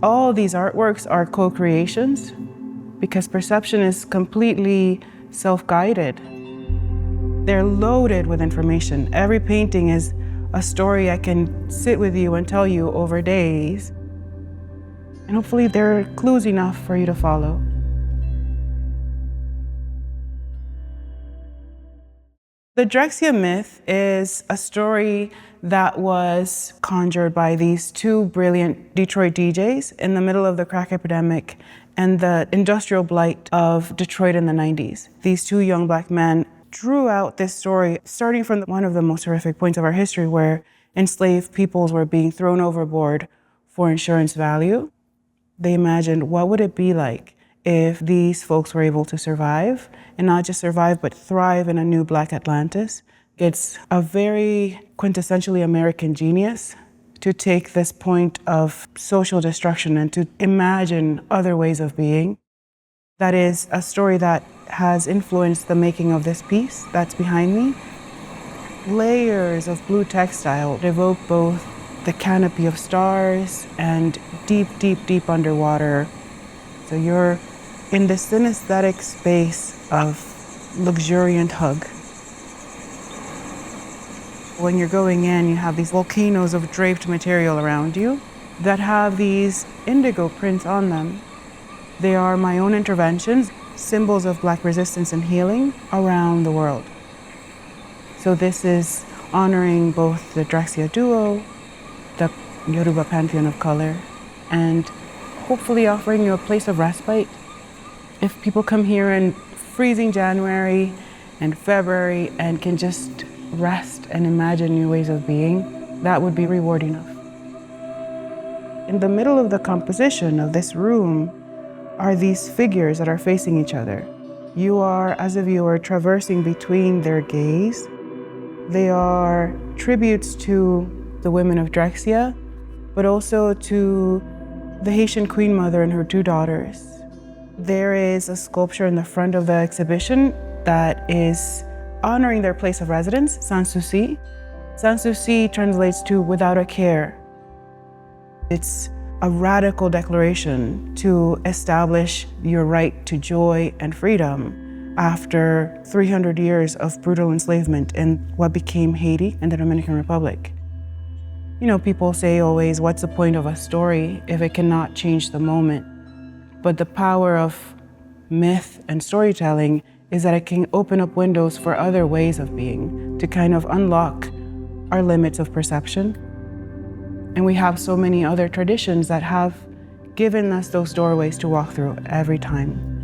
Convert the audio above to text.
All these artworks are co-creations because perception is completely self-guided. They're loaded with information. Every painting is a story I can sit with you and tell you over days. And hopefully they're clues enough for you to follow. The Drexciya myth is a story that was conjured by these two brilliant Detroit DJs in the middle of the crack epidemic and the industrial blight of Detroit in the 90s. These two young Black men drew out this story starting from one of the most horrific points of our history where enslaved peoples were being thrown overboard for insurance value. They imagined what would it be like if these folks were able to survive, and not just survive, but thrive in a new Black Atlantis. It's a very quintessentially American genius to take this point of social destruction and to imagine other ways of being. That is a story that has influenced the making of this piece that's behind me. Layers of blue textile evoke both the canopy of stars and deep, deep, deep underwater. So you're in this synesthetic space of luxuriant hug. When you're going in, you have these volcanoes of draped material around you that have these indigo prints on them. They are my own interventions, symbols of Black resistance and healing around the world. So this is honoring both the Drexciya duo, the Yoruba pantheon of color, and hopefully offering you a place of respite. If people come here in freezing January and February and can just rest and imagine new ways of being, that would be reward enough. In the middle of the composition of this room are these figures that are facing each other. You are, as a viewer, traversing between their gaze. They are tributes to the women of Drexciya, but also to the Haitian Queen Mother and her two daughters. There is a sculpture in the front of the exhibition that is honoring their place of residence, Sans Souci. Sans Souci translates to without a care. It's a radical declaration to establish your right to joy and freedom after 300 years of brutal enslavement in what became Haiti and the Dominican Republic. You know, people say always, what's the point of a story if it cannot change the moment? But the power of myth and storytelling is that it can open up windows for other ways of being, to kind of unlock our limits of perception. And we have so many other traditions that have given us those doorways to walk through every time.